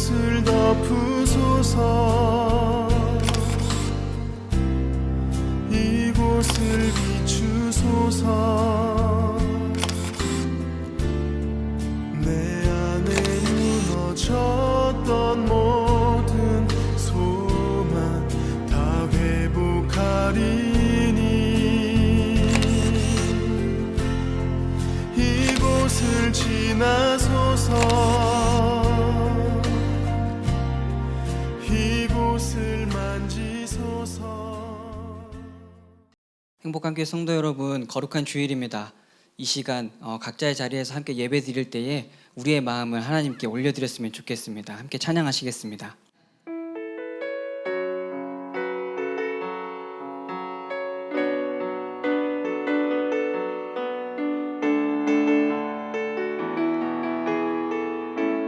이곳을 덮으소서. 이곳을 비추소서. 내 안에 무너졌던 모든 소망 다 회복하리니 이곳을 지나소서. 이곳을 만지소서. 행복한 교회 성도 여러분, 거룩한 주일입니다. 이 시간 각자의 자리에서 함께 예배 드릴 때에 우리의 마음을 하나님께 올려드렸으면 좋겠습니다. 함께 찬양하시겠습니다.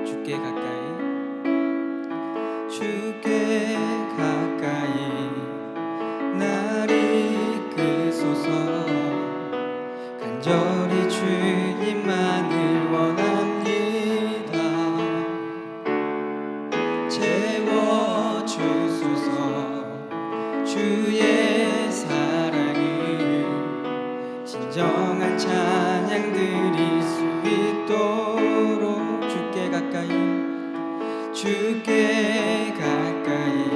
주께 가까이, 주께 가까이 날 이끄소서. 간절히 주님만을 원합니다. 채워주소서. 주의 사랑을 진정한 찬양 드릴 수 있도록 주께 가까이, 주께 가까이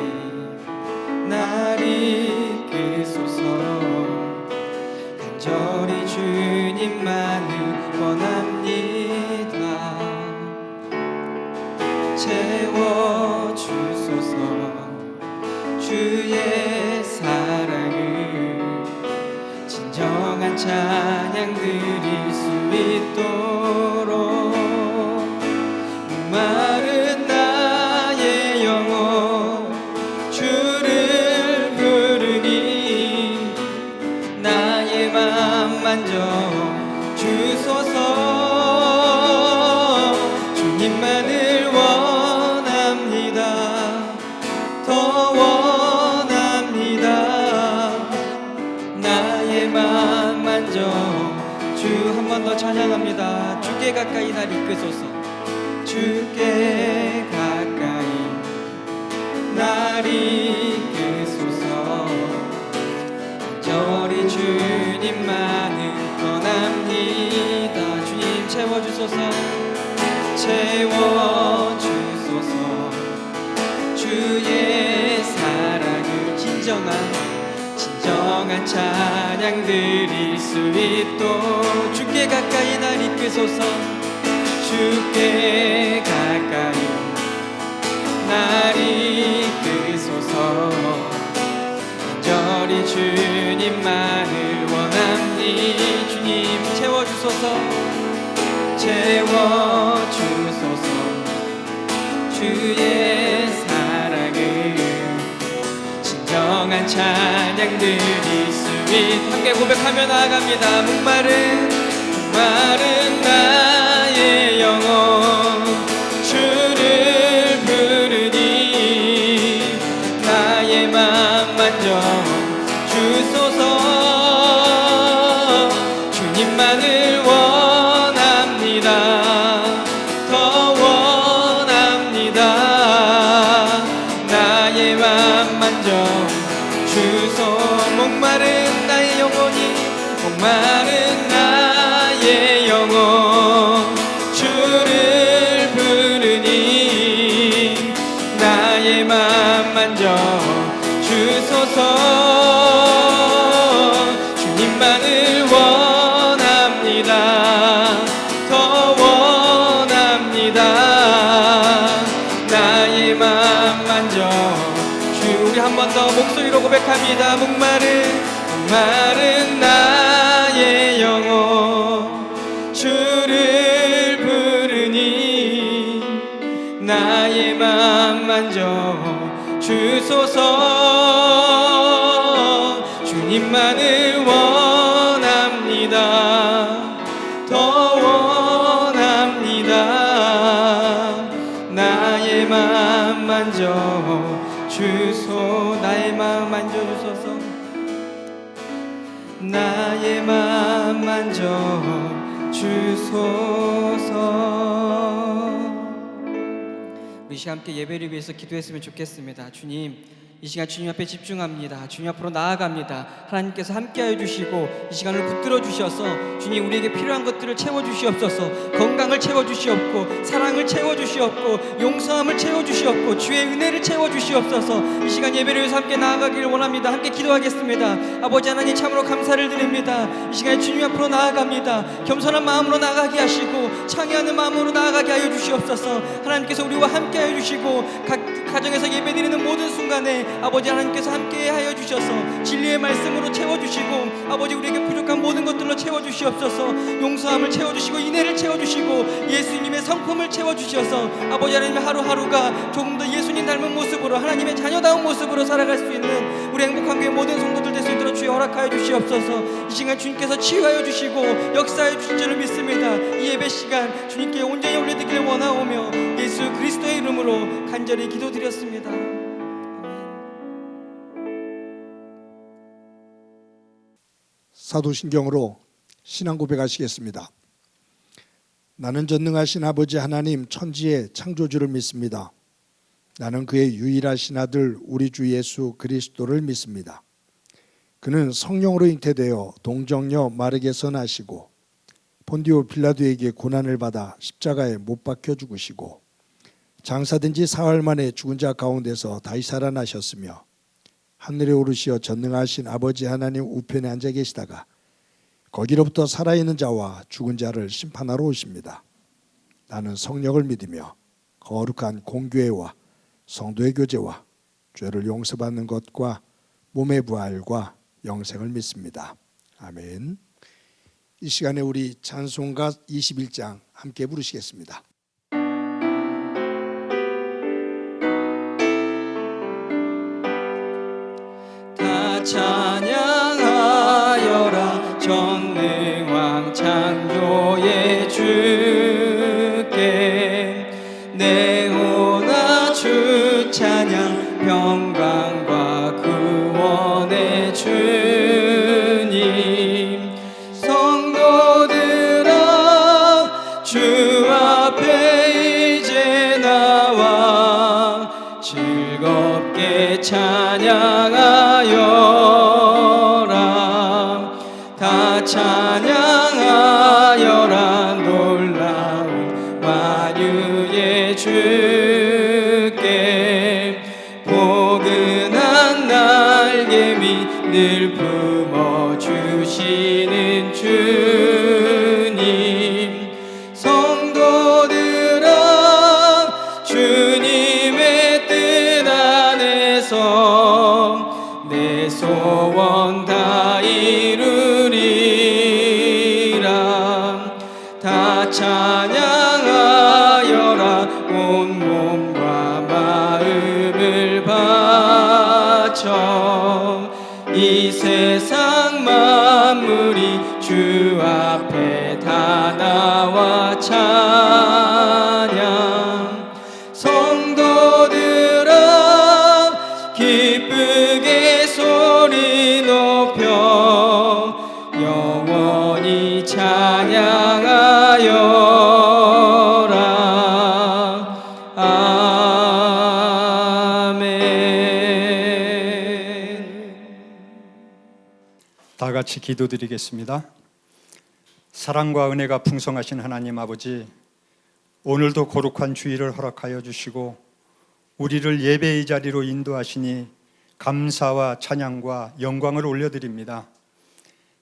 날 이끄소서. 간절히 주님만을 원합니다. 채워주소서. 주의 사랑을 진정한 찬양 드릴 수 있도록 목마른 나의 영혼 주를 부르니 나의 맘 만져 주소서. 주님만을 원합니다. 더 원합니다. 나의 맘 만져 주. 한 번 더 찬양합니다. 주께 가까이 날 이끄소서. 주께 가까이 날 이끄소서. 간절히 주님만을 원합니다. 주님 채워주소서. 채워주소서. 주의 사랑을 진정한 찬양 드릴 수 있도록 주께 가까이 날 이끄소서. 주께 가까이 날 이끄소서. 간절히 주님만을 원합니. 주님 채워주소서. 채워주소서. 주의 사랑을 진정한 찬양 드릴 수 있도록 함께 고백하며 나아갑니다. 목마른 나의 영혼 주를 부르니 나의 맘 만져 주소서. 주님만을 원합니다. 더 원합니다. 나의 맘 만져 주소. 목마른 나의 영혼이 목마른 나의 영혼 주를 부르니 나의 맘 만져 주소서. 주님만을 원합니다. 더 원합니다. 나의 맘 만져 주. 우리 한 번 더 목소리로 고백합니다. 목마른 나의 영혼 주를 부르니 나의 맘 만져 주소서. 주님만을 원합니다. 더 원합니다. 나의 맘 만져 주소. 나의 맘 만져주소서. 나의 맘 만져주소서. 우리 우리 시간 함께 예배를 위해서 기도했으면 좋겠습니다. 주님, 이 시간 주님 앞에 집중합니다. 주님 앞으로 나아갑니다. 하나님께서 함께하여 주시고 이 시간을 붙들어 주셔서 주님 우리에게 필요한 것들을 채워 주시옵소서. 건강을 채워 주시옵고 사랑을 채워 주시옵고 용서함을 채워 주시옵고 주의 은혜를 채워 주시옵소서. 이 시간 예배를 위해서 함께 나아가기를 원합니다. 함께 기도하겠습니다. 아버지 하나님, 참으로 감사를 드립니다. 이 시간에 주님 앞으로 나아갑니다. 겸손한 마음으로 나아가게 하시고 창의하는 마음으로 나아가게 하여 주시옵소서. 하나님께서 우리와 함께하여 주시고 각 가정에서 예배드리는 모든 순간에 아버지 하나님께서 함께하여 주셔서 진리의 말씀으로 채워주시고 아버지 우리에게 부족한 모든 것들로 채워주시옵소서. 용서함을 채워주시고 인애를 채워주시고 예수님의 성품을 채워주셔서 아버지 하나님의 하루하루가 조금 더 예수님 닮은 모습으로 하나님의 자녀다운 모습으로 살아갈 수 있는 우리 행복한 교회 모든 성도들 될 수 있도록 주여 허락하여 주시옵소서. 이 시간 주님께서 치유하여 주시고 역사해 주실 줄을 믿습니다. 이 예배 시간 주님께 온전히 올려드리길 원하오며 예수 그리스도의 이름으로 간절히 기도드렸습니다. 사도신경으로 신앙 고백하시겠습니다. 나는 전능하신 아버지 하나님 천지의 창조주를 믿습니다. 나는 그의 유일하신 아들 우리 주 예수 그리스도를 믿습니다. 그는 성령으로 잉태되어 동정녀 마르게서 나시고 본디오 빌라도에게 고난을 받아 십자가에 못 박혀 죽으시고 장사된 지 사흘 만에 죽은 자 가운데서 다시 살아나셨으며 하늘에 오르시어 전능하신 아버지 하나님 우편에 앉아 계시다가 거기로부터 살아있는 자와 죽은 자를 심판하러 오십니다. 나는 성령을 믿으며 거룩한 공교회와 성도의 교제와 죄를 용서받는 것과 몸의 부활과 영생을 믿습니다. 아멘. 이 시간에 우리 찬송가 21장 함께 부르시겠습니다. 다 찬양하여라 전능왕 창조의 주께 내오나 주 찬양 평강과 구원의 주님 성도들아 주 앞에 이제 나와 즐겁게 찬양하여라 다 찬양하여라 놀라운 만유의 주께 포근한 날개 밑 늘 품어주시는 주님 성도들아 주님의 뜻 안에서 내 소원 다 이루리라 다 찬양하여라 온 몸과 마음을 바쳐 이 세상 만물이 주 앞에 다 나와 찬양 성도들아 기쁘게 소리 높여 영원히 찬양하여라 다 같이 기도드리겠습니다. 사랑과 은혜가 풍성하신 하나님 아버지, 오늘도 거룩한 주일을 허락하여 주시고 우리를 예배의 자리로 인도하시니 감사와 찬양과 영광을 올려드립니다.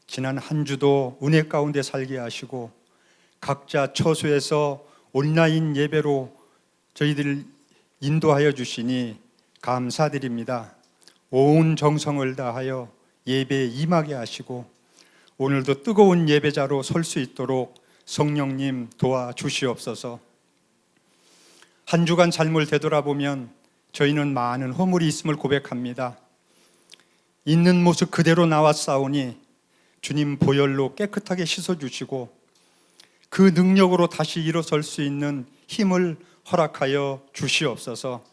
지난 한 주도 은혜 가운데 살게 하시고 각자 처소에서 온라인 예배로 저희들 인도하여 주시니 감사드립니다. 온 정성을 다하여 예배에 임하게 하시고 오늘도 뜨거운 예배자로 설 수 있도록 성령님 도와주시옵소서. 한 주간 삶을 되돌아보면 저희는 많은 허물이 있음을 고백합니다. 있는 모습 그대로 나왔사오니 주님 보혈로 깨끗하게 씻어주시고 그 능력으로 다시 일어설 수 있는 힘을 허락하여 주시옵소서.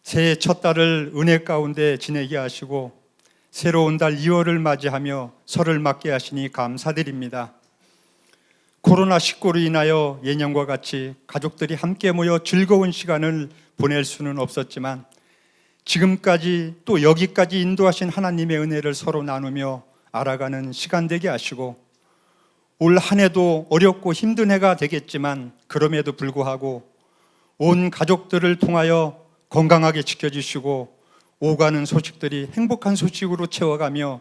새해 첫 달을 은혜 가운데 지내게 하시고 새로운 달 2월을 맞이하며 설을 맞게 하시니 감사드립니다. 코로나19로 인하여 예년과 같이 가족들이 함께 모여 즐거운 시간을 보낼 수는 없었지만 지금까지 또 여기까지 인도하신 하나님의 은혜를 서로 나누며 알아가는 시간 되게 하시고, 올 한 해도 어렵고 힘든 해가 되겠지만 그럼에도 불구하고 온 가족들을 통하여 건강하게 지켜주시고 오가는 소식들이 행복한 소식으로 채워가며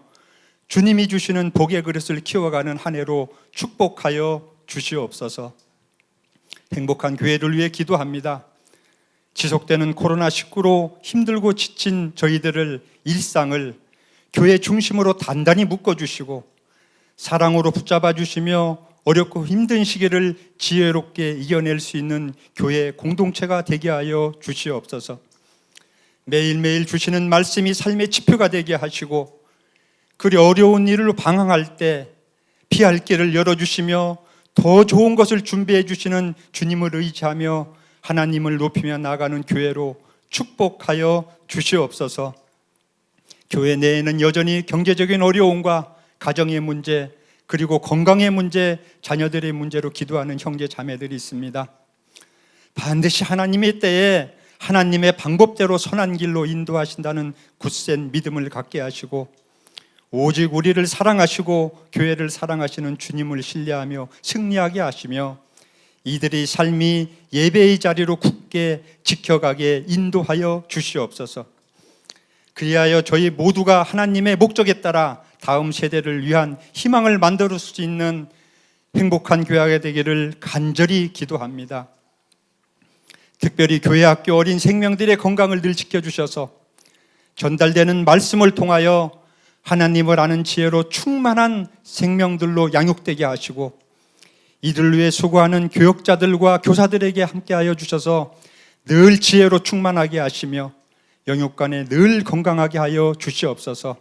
주님이 주시는 복의 그릇을 키워가는 한 해로 축복하여 주시옵소서. 행복한 교회를 위해 기도합니다. 지속되는 코로나19로 힘들고 지친 저희들을 일상을 교회 중심으로 단단히 묶어주시고 사랑으로 붙잡아 주시며 어렵고 힘든 시기를 지혜롭게 이겨낼 수 있는 교회 공동체가 되게 하여 주시옵소서. 매일매일 주시는 말씀이 삶의 지표가 되게 하시고 그리 어려운 일을 방황할 때 피할 길을 열어주시며 더 좋은 것을 준비해 주시는 주님을 의지하며 하나님을 높이며 나아가는 교회로 축복하여 주시옵소서. 교회 내에는 여전히 경제적인 어려움과 가정의 문제, 그리고 건강의 문제, 자녀들의 문제로 기도하는 형제 자매들이 있습니다. 반드시 하나님의 때에 하나님의 방법대로 선한 길로 인도하신다는 굳센 믿음을 갖게 하시고 오직 우리를 사랑하시고 교회를 사랑하시는 주님을 신뢰하며 승리하게 하시며 이들의 삶이 예배의 자리로 굳게 지켜가게 인도하여 주시옵소서. 그리하여 저희 모두가 하나님의 목적에 따라 다음 세대를 위한 희망을 만들 수 있는 행복한 교회가 되기를 간절히 기도합니다. 특별히 교회 학교 어린 생명들의 건강을 늘 지켜주셔서 전달되는 말씀을 통하여 하나님을 아는 지혜로 충만한 생명들로 양육되게 하시고 이들을 위해 수고하는 교역자들과 교사들에게 함께하여 주셔서 늘 지혜로 충만하게 하시며 영육간에 늘 건강하게 하여 주시옵소서.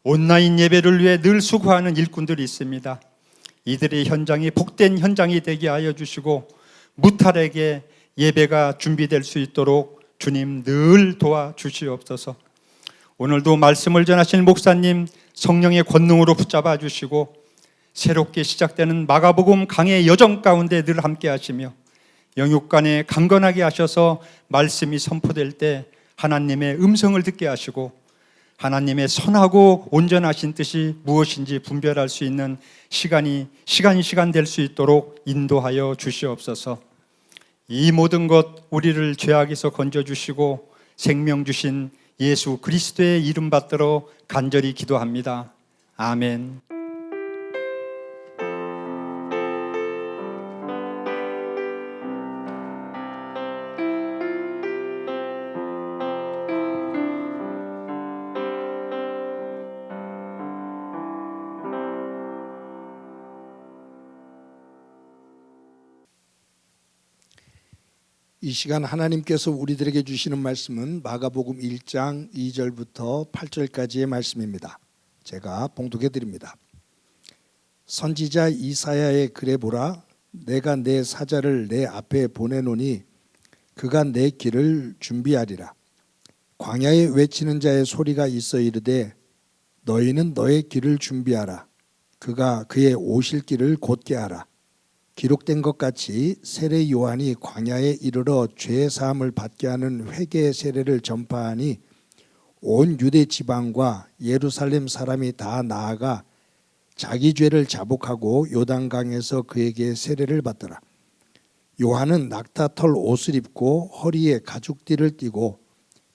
온라인 예배를 위해 늘 수고하는 일꾼들이 있습니다. 이들의 현장이 복된 현장이 되게 하여 주시고 무탈하게 예배가 준비될 수 있도록 주님 늘 도와주시옵소서. 오늘도 말씀을 전하신 목사님 성령의 권능으로 붙잡아 주시고 새롭게 시작되는 마가복음 강의 여정 가운데 늘 함께 하시며 영육간에 강건하게 하셔서 말씀이 선포될 때 하나님의 음성을 듣게 하시고 하나님의 선하고 온전하신 뜻이 무엇인지 분별할 수 있는 시간 될 수 있도록 인도하여 주시옵소서. 이 모든 것 우리를 죄악에서 건져주시고 생명 주신 예수 그리스도의 이름 받들어 간절히 기도합니다. 아멘. 이 시간 하나님께서 우리들에게 주시는 말씀은 마가복음 1장 2절부터 8절까지의 말씀입니다. 제가 봉독해 드립니다. 선지자 이사야의 글에 보라, 내가 내 사자를 내 앞에 보내노니 그가 내 길을 준비하리라. 광야에 외치는 자의 소리가 있어 이르되 너희는 너의 길을 준비하라. 그가 그의 오실 길을 곧게 하라. 기록된 것 같이 세례 요한이 광야에 이르러 죄 사함을 받게 하는 회개의 세례를 전파하니 온 유대 지방과 예루살렘 사람이 다 나아가 자기 죄를 자복하고 요단강에서 그에게 세례를 받더라. 요한은 낙타털 옷을 입고 허리에 가죽띠를 띠고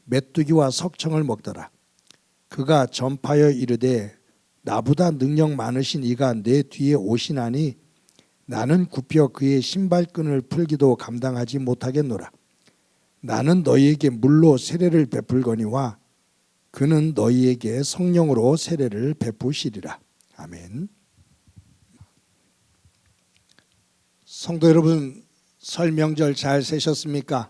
메뚜기와 석청을 먹더라. 그가 전파하여 이르되 나보다 능력 많으신 이가 내 뒤에 오시나니 나는 굽혀 그의 신발끈을 풀기도 감당하지 못하겠노라. 나는 너희에게 물로 세례를 베풀거니와 그는 너희에게 성령으로 세례를 베푸시리라. 아멘. 성도 여러분, 설 명절 잘 새셨습니까?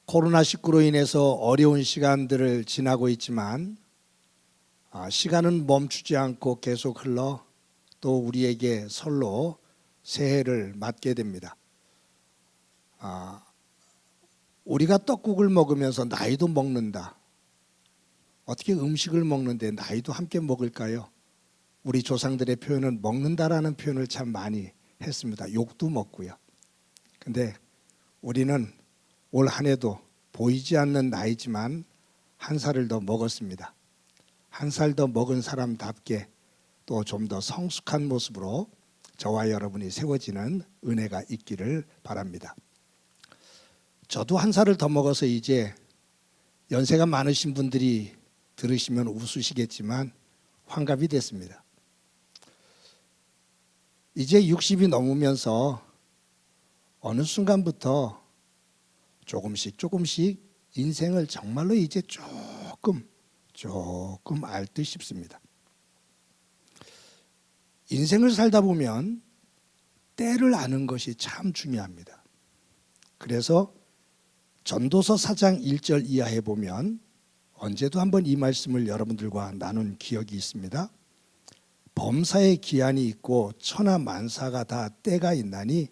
코로나19로 인해서 어려운 시간들을 지나고 있지만 시간은 멈추지 않고 계속 흘러 또 우리에게 설로 새해를 맞게 됩니다. 우리가 떡국을 먹으면서 나이도 먹는다. 어떻게 음식을 먹는데 나이도 함께 먹을까요? 우리 조상들의 표현은 먹는다라는 표현을 참 많이 했습니다. 욕도 먹고요. 근데 우리는 올 한 해도 보이지 않는 나이지만 한 살을 더 먹었습니다. 한 살 더 먹은 사람답게 또 좀 더 성숙한 모습으로 저와 여러분이 세워지는 은혜가 있기를 바랍니다. 저도 한 살을 더 먹어서 이제 연세가 많으신 분들이 들으시면 웃으시겠지만 환갑이 됐습니다. 이제 60이 넘으면서 어느 순간부터 조금씩 인생을 정말로 이제 조금 알 듯 싶습니다. 인생을 살다 보면 때를 아는 것이 참 중요합니다. 그래서 전도서 4장 1절 이하에 보면 언제도 한번 이 말씀을 여러분들과 나눈 기억이 있습니다. 범사에 기한이 있고 천하 만사가 다 때가 있나니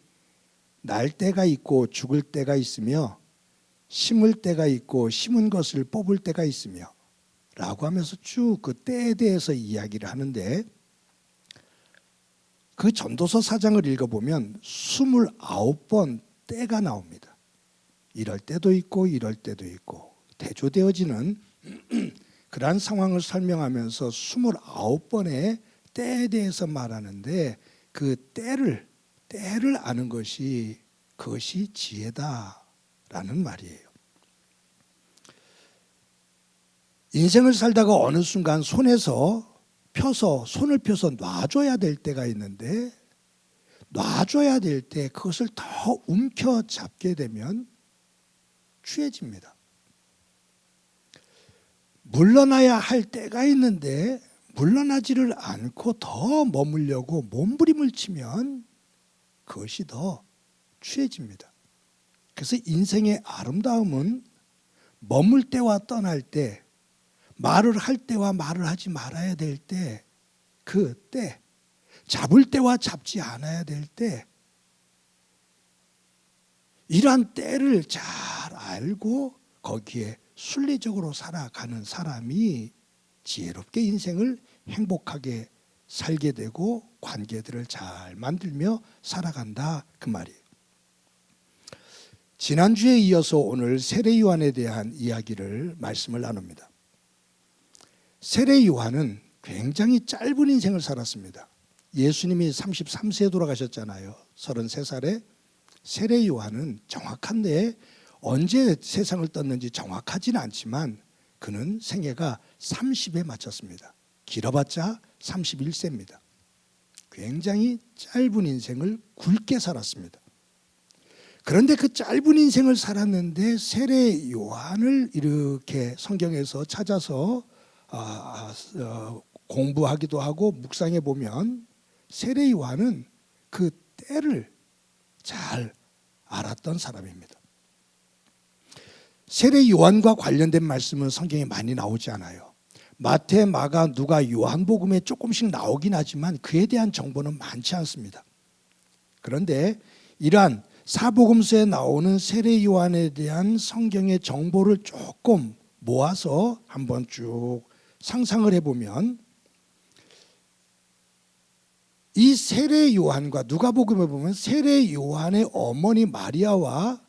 날 때가 있고 죽을 때가 있으며 심을 때가 있고 심은 것을 뽑을 때가 있으며 라고 하면서 쭉 그 때에 대해서 이야기를 하는데 그 전도서 4장을 읽어보면 29번 때가 나옵니다. 이럴 때도 있고 이럴 때도 있고 대조되어지는 그러한 상황을 설명하면서 29번의 때에 대해서 말하는데 그 때를 아는 것이 그것이 지혜다라는 말이에요. 인생을 살다가 어느 순간 손을 펴서 놔줘야 될 때가 있는데 놔줘야 될 때 그것을 더 움켜잡게 되면 취해집니다. 물러나야 할 때가 있는데 물러나지를 않고 더 머물려고 몸부림을 치면 그것이 더 취해집니다. 그래서 인생의 아름다움은 머물 때와 떠날 때, 말을 할 때와 말을 하지 말아야 될 때, 그 때, 잡을 때와 잡지 않아야 될 때, 이러한 때를 잘 알고 거기에 순리적으로 살아가는 사람이 지혜롭게 인생을 행복하게 살게 되고 관계들을 잘 만들며 살아간다 그 말이에요. 지난주에 이어서 오늘 세례 요한에 대한 이야기를 말씀을 나눕니다. 세례 요한은 굉장히 짧은 인생을 살았습니다. 예수님이 33세에 돌아가셨잖아요. 33살에. 세례 요한은 정확한데 언제 세상을 떴는지 정확하지는 않지만 그는 생애가 30에 마쳤습니다. 길어봤자 31세입니다. 굉장히 짧은 인생을 굵게 살았습니다. 그런데 그 짧은 인생을 살았는데 세례 요한을 이렇게 성경에서 찾아서 공부하기도 하고 묵상해 보면 세례 요한은 그 때를 잘 알았던 사람입니다. 세례 요한과 관련된 말씀은 성경에 많이 나오지 않아요. 마태, 마가, 누가, 요한복음에 조금씩 나오긴 하지만 그에 대한 정보는 많지 않습니다. 그런데 이러한 사복음서에 나오는 세례 요한에 대한 성경의 정보를 조금 모아서 한번 쭉 상상을 해보면 이 세례 요한과 누가복음에 보면 세례 요한의 어머니 마리아와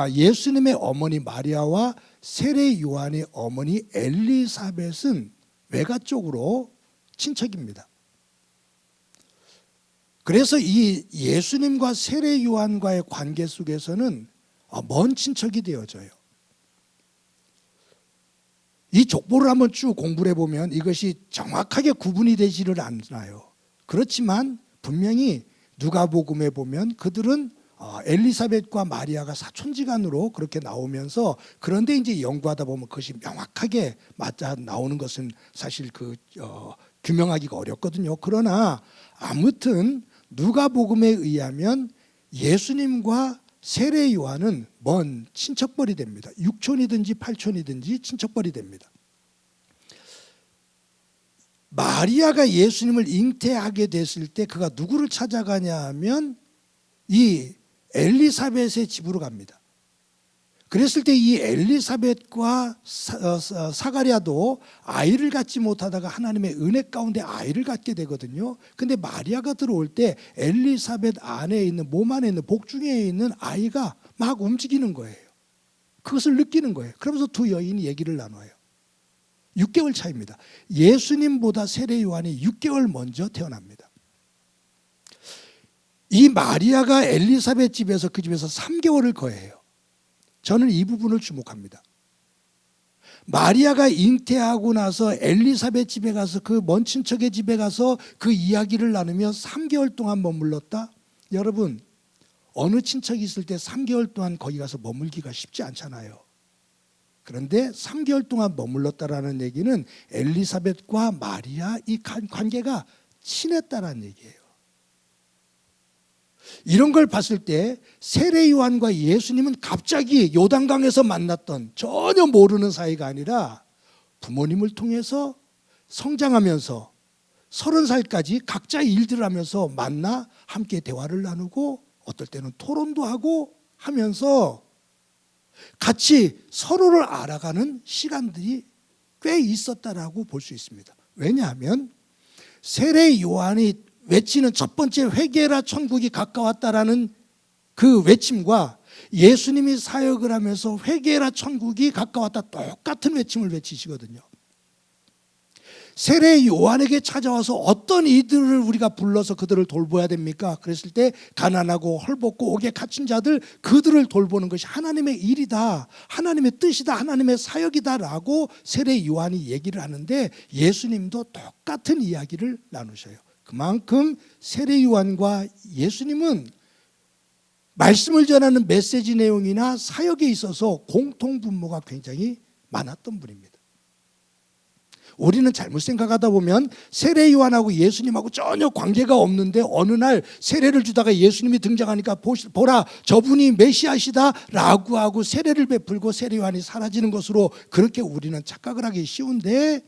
예수님의 어머니 마리아와 세례 요한의 어머니 엘리사벳은 외가 쪽으로 친척입니다. 그래서 이 예수님과 세례 요한과의 관계 속에서는 먼 친척이 되어져요. 이 족보를 한번 쭉 공부를 해보면 이것이 정확하게 구분이 되지를 않아요. 그렇지만 분명히 누가복음에 보면 그들은 엘리사벳과 마리아가 사촌지간으로 그렇게 나오면서 그런데 이제 연구하다 보면 그것이 명확하게 맞아 나오는 것은 사실 규명하기가 어렵거든요. 그러나 아무튼 누가복음에 의하면 예수님과 세례 요한은 먼 친척벌이 됩니다. 육촌이든지 팔촌이든지 친척벌이 됩니다. 마리아가 예수님을 잉태하게 됐을 때 그가 누구를 찾아가냐 하면 이 엘리사벳의 집으로 갑니다. 그랬을 때 이 엘리사벳과 사가랴도 아이를 갖지 못하다가 하나님의 은혜 가운데 아이를 갖게 되거든요. 근데 마리아가 들어올 때 엘리사벳 안에 있는, 몸 안에 있는, 복중에 있는 아이가 막 움직이는 거예요. 그것을 느끼는 거예요. 그러면서 두 여인이 얘기를 나눠요. 6개월 차이입니다. 예수님보다 세례 요한이 6개월 먼저 태어납니다. 이 마리아가 엘리사벳 집에서, 그 집에서 3개월을 거해요. 저는 이 부분을 주목합니다. 마리아가 잉태하고 나서 엘리사벳 집에 가서, 그 먼 친척의 집에 가서 그 이야기를 나누며 3개월 동안 머물렀다. 여러분, 어느 친척이 있을 때 3개월 동안 거기 가서 머물기가 쉽지 않잖아요. 그런데 3개월 동안 머물렀다라는 얘기는 엘리사벳과 마리아 이 관계가 친했다라는 얘기예요. 이런 걸 봤을 때 세례 요한과 예수님은 갑자기 요단강에서 만났던, 전혀 모르는 사이가 아니라 부모님을 통해서 성장하면서 30살까지 각자의 일들을 하면서 만나 함께 대화를 나누고 어떨 때는 토론도 하고 하면서 같이 서로를 알아가는 시간들이 꽤 있었다라고 볼 수 있습니다. 왜냐하면 세례 요한이 외치는 첫 번째 회개라 천국이 가까웠다라는 그 외침과 예수님이 사역을 하면서 회개라 천국이 가까웠다, 똑같은 외침을 외치시거든요. 세례 요한에게 찾아와서 어떤 이들을 우리가 불러서 그들을 돌봐야 됩니까? 그랬을 때 가난하고 헐벗고 옥에 갇힌 자들, 그들을 돌보는 것이 하나님의 일이다, 하나님의 뜻이다, 하나님의 사역이다라고 세례 요한이 얘기를 하는데 예수님도 똑같은 이야기를 나누셔요. 그만큼 세례 요한과 예수님은 말씀을 전하는 메시지 내용이나 사역에 있어서 공통분모가 굉장히 많았던 분입니다. 우리는 잘못 생각하다 보면 세례 요한하고 예수님하고 전혀 관계가 없는데 어느 날 세례를 주다가 예수님이 등장하니까 보라, 저분이 메시아시다 라고 하고 세례를 베풀고 세례 요한이 사라지는 것으로 그렇게 우리는 착각을 하기 쉬운데,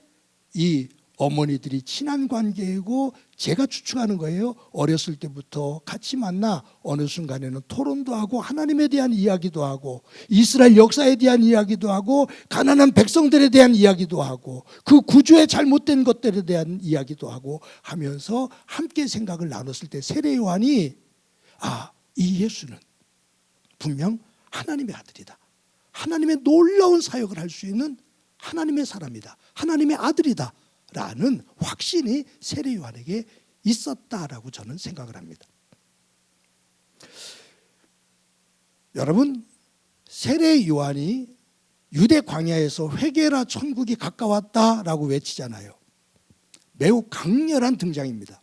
이 어머니들이 친한 관계이고 제가 추측하는 거예요. 어렸을 때부터 같이 만나 어느 순간에는 토론도 하고 하나님에 대한 이야기도 하고 이스라엘 역사에 대한 이야기도 하고 가난한 백성들에 대한 이야기도 하고 그 구조의 잘못된 것들에 대한 이야기도 하고 하면서 함께 생각을 나눴을 때 세례 요한이, 이 예수는 분명 하나님의 아들이다, 하나님의 놀라운 사역을 할 수 있는 하나님의 사람이다, 하나님의 아들이다 라는 확신이 세례 요한에게 있었다라고 저는 생각을 합니다. 여러분, 세례 요한이 유대 광야에서 회개라 천국이 가까웠다라고 외치잖아요. 매우 강렬한 등장입니다.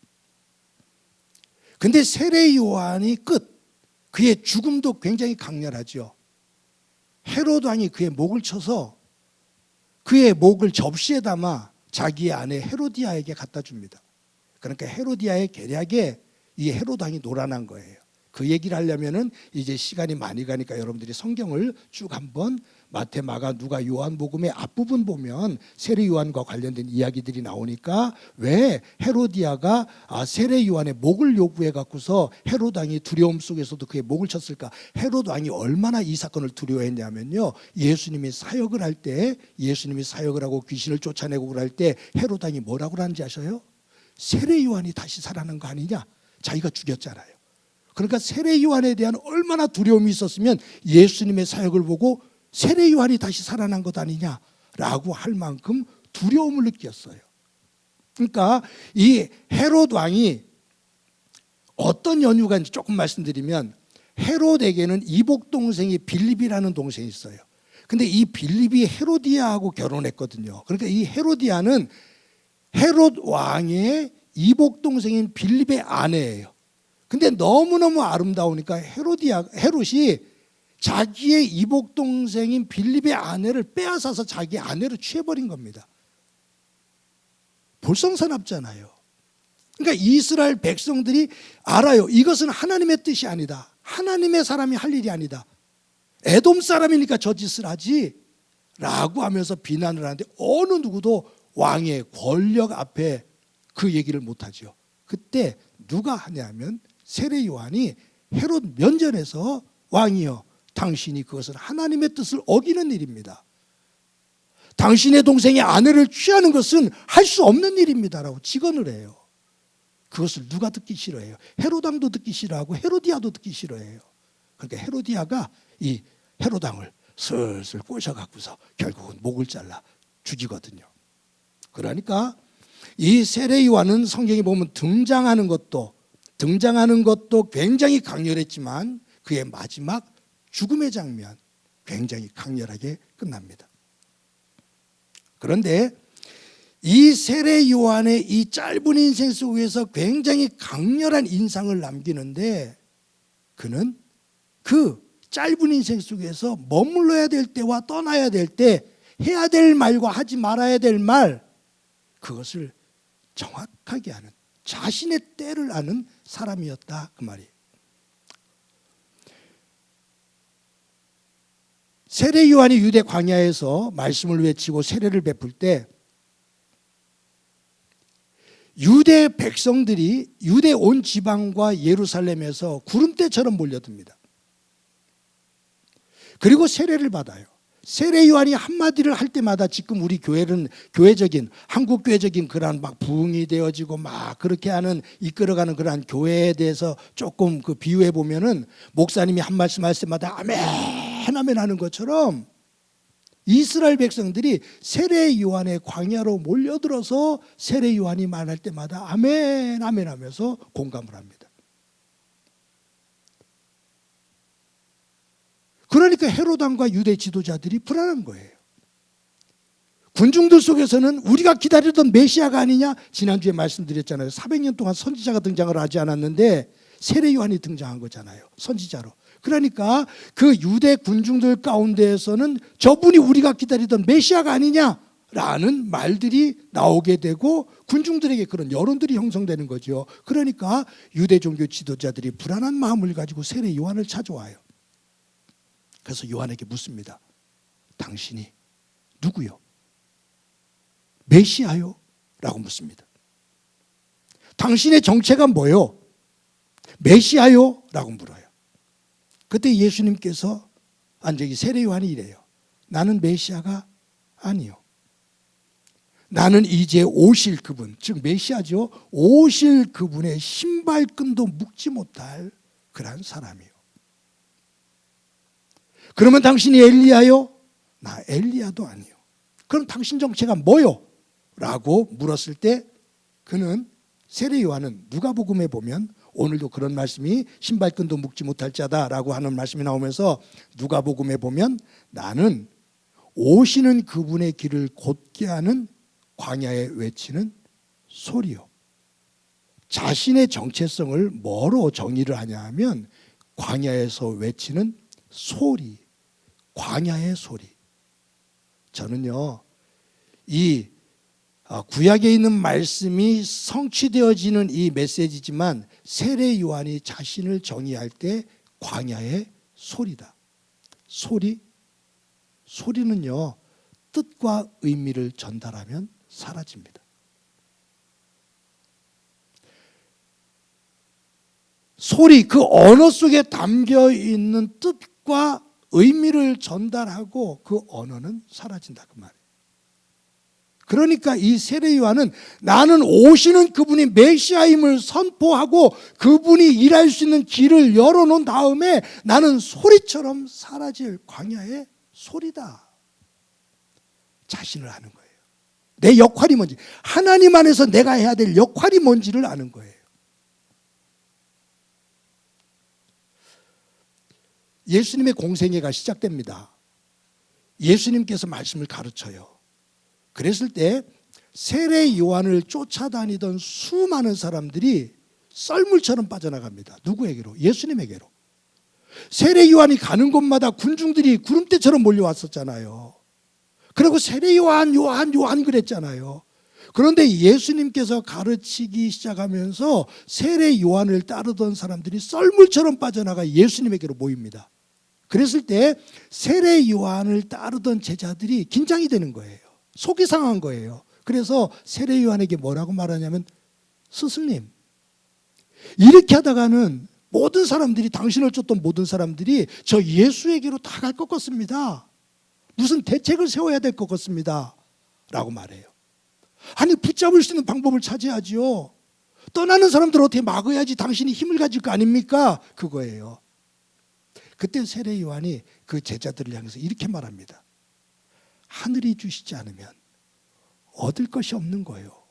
근데 세례 요한이 그의 죽음도 굉장히 강렬하죠. 헤롯 왕이 그의 목을 쳐서 그의 목을 접시에 담아 자기의 아내 헤로디아에게 갖다 줍니다. 그러니까 헤로디아의 계략에 이 헤롯 왕이 노란한 거예요. 그 얘기를 하려면은 이제 시간이 많이 가니까 여러분들이 성경을 쭉 한번 마태, 마가, 누가, 요한복음의 앞부분 보면 세례 요한과 관련된 이야기들이 나오니까 왜 헤로디아가 세례 요한의 목을 요구해 갖고서 헤롯 왕이 두려움 속에서도 그의 목을 쳤을까? 헤롯 왕이 얼마나 이 사건을 두려워했냐면요, 예수님이 사역을 할 때, 예수님이 사역을 하고 귀신을 쫓아내고 그럴 때 헤롯 왕이 뭐라고 하는지 아셔요? 세례 요한이 다시 살아난 거 아니냐? 자기가 죽였잖아요. 그러니까 세례 요한에 대한 얼마나 두려움이 있었으면 예수님의 사역을 보고 세례 요한이 다시 살아난 것 아니냐라고 할 만큼 두려움을 느꼈어요. 그러니까 이 헤롯 왕이 어떤 연유가 있는지 조금 말씀드리면, 헤롯에게는 이복 동생이 빌립이라는 동생이 있어요. 근데 이 빌립이 헤로디아하고 결혼했거든요. 그러니까 이 헤로디아는 헤롯 왕의 이복 동생인 빌립의 아내예요. 근데 너무너무 아름다우니까 헤롯이 자기의 이복 동생인 빌립의 아내를 빼앗아서 자기 아내로 취해버린 겁니다. 볼성사납잖아요. 그러니까 이스라엘 백성들이 알아요. 이것은 하나님의 뜻이 아니다, 하나님의 사람이 할 일이 아니다, 에돔 사람이니까 저 짓을 하지 라고 하면서 비난을 하는데 어느 누구도 왕의 권력 앞에 그 얘기를 못하죠. 그때 누가 하냐면 세례 요한이 헤롯 면전에서 왕이여 당신이 그것은 하나님의 뜻을 어기는 일입니다. 당신의 동생의 아내를 취하는 것은 할 수 없는 일입니다라고 직언을 해요. 그것을 누가 듣기 싫어해요? 헤롯 왕도 듣기 싫어하고 헤로디아도 듣기 싫어해요. 그러니까 헤로디아가 이 헤롯 왕을 슬슬 꼬셔갖고서 결국은 목을 잘라 죽이거든요. 그러니까 이 세례 요한은 성경에 보면 등장하는 것도 굉장히 강렬했지만 그의 마지막 죽음의 장면 굉장히 강렬하게 끝납니다. 그런데 이 세례 요한의 이 짧은 인생 속에서 굉장히 강렬한 인상을 남기는데 그는 그 짧은 인생 속에서 머물러야 될 때와 떠나야 될 때 해야 될 말과 하지 말아야 될 말 그것을 정확하게 아는 자신의 때를 아는 사람이었다 그 말이에요. 세례 요한이 유대 광야에서 말씀을 외치고 세례를 베풀 때 유대 백성들이 유대 온 지방과 예루살렘에서 구름대처럼 몰려듭니다. 그리고 세례를 받아요. 세례 요한이 한마디를 할 때마다 지금 우리 교회는 교회적인 한국 교회적인 그런 막 부흥이 되어지고 막 그렇게 하는 이끌어가는 그러한 교회에 대해서 조금 그 비유해 보면은 목사님이 한 말씀 할 때마다 아멘 아멘 하는 것처럼 이스라엘 백성들이 세례 요한의 광야로 몰려들어서 세례 요한이 말할 때마다 아멘 아멘 하면서 공감을 합니다. 그러니까 헤롯 왕과 유대 지도자들이 불안한 거예요. 군중들 속에서는 우리가 기다리던 메시아가 아니냐? 지난주에 말씀드렸잖아요. 400년 동안 선지자가 등장을 하지 않았는데 세례 요한이 등장한 거잖아요. 선지자로. 그러니까 그 유대 군중들 가운데에서는 저분이 우리가 기다리던 메시아가 아니냐라는 말들이 나오게 되고 군중들에게 그런 여론들이 형성되는 거죠. 그러니까 유대 종교 지도자들이 불안한 마음을 가지고 세례 요한을 찾아와요. 그래서 요한에게 묻습니다. 당신이 누구요? 메시아요? 라고 묻습니다. 당신의 정체가 뭐요? 메시아요? 라고 물어요. 그때 예수님께서 저기 세례 요한이 이래요. 나는 메시아가 아니요. 나는 이제 오실 그분, 즉 메시아죠. 오실 그분의 신발끈도 묶지 못할 그런 사람이요. 그러면 당신이 엘리야요? 나 엘리야도 아니요. 그럼 당신 정체가 뭐요? 라고 물었을 때 그는 세례 요한은 누가복음에 보면 오늘도 그런 말씀이 신발끈도 묶지 못할 자다라고 하는 말씀이 나오면서 누가복음에 보면 나는 오시는 그분의 길을 곧게 하는 광야에 외치는 소리요. 자신의 정체성을 뭐로 정의를 하냐 하면 광야에서 외치는 소리, 광야의 소리. 저는요, 이 구약에 있는 말씀이 성취되어지는 이 메시지지만 세례 요한이 자신을 정의할 때 광야의 소리다. 소리는요, 뜻과 의미를 전달하면 사라집니다. 소리, 그 언어 속에 담겨 있는 뜻과 의미를 전달하고 그 언어는 사라진다 그 말이에요. 그러니까 이 세례 요한은 나는 오시는 그분이 메시아임을 선포하고 그분이 일할 수 있는 길을 열어놓은 다음에 나는 소리처럼 사라질 광야의 소리다. 자신을 아는 거예요. 내 역할이 뭔지, 하나님 안에서 내가 해야 될 역할이 뭔지를 아는 거예요. 예수님의 공생애가 시작됩니다. 예수님께서 말씀을 가르쳐요. 그랬을 때 세례 요한을 쫓아다니던 수많은 사람들이 썰물처럼 빠져나갑니다. 누구에게로? 예수님에게로. 세례 요한이 가는 곳마다 군중들이 구름대처럼 몰려왔었잖아요. 그리고 세례 요한 그랬잖아요. 그런데 예수님께서 가르치기 시작하면서 세례 요한을 따르던 사람들이 썰물처럼 빠져나가 예수님에게로 모입니다. 그랬을 때 세례 요한을 따르던 제자들이 긴장이 되는 거예요. 속이 상한 거예요. 그래서 세례 요한에게 뭐라고 말하냐면 스승님, 이렇게 하다가는 모든 사람들이, 당신을 쫓던 모든 사람들이 저 예수에게로 다 갈 것 같습니다. 무슨 대책을 세워야 될 것 같습니다 라고 말해요. 아니, 붙잡을 수 있는 방법을 찾아야지요. 떠나는 사람들을 어떻게 막아야지 당신이 힘을 가질 거 아닙니까? 그거예요. 그때 세례 요한이 그 제자들을 향해서 이렇게 말합니다. 하늘이 주시지 않으면 얻을 것이 없는 거예요.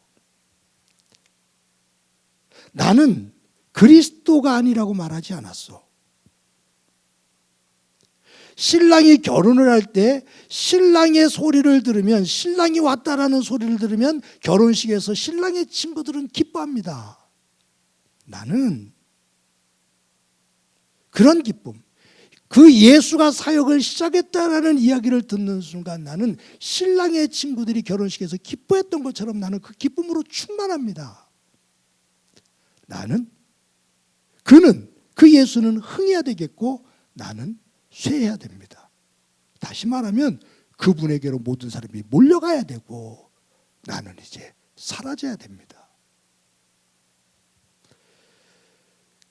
나는 그리스도가 아니라고 말하지 않았어. 신랑이 결혼을 할 때 신랑의 소리를 들으면, 신랑이 왔다라는 소리를 들으면 결혼식에서 신랑의 친구들은 기뻐합니다. 나는 그런 기쁨, 그 예수가 사역을 시작했다라는 이야기를 듣는 순간 나는 신랑의 친구들이 결혼식에서 기뻐했던 것처럼 나는 그 기쁨으로 충만합니다. 그 예수는 흥해야 되겠고 나는 쇠해야 됩니다. 다시 말하면 그분에게로 모든 사람이 몰려가야 되고 나는 이제 사라져야 됩니다.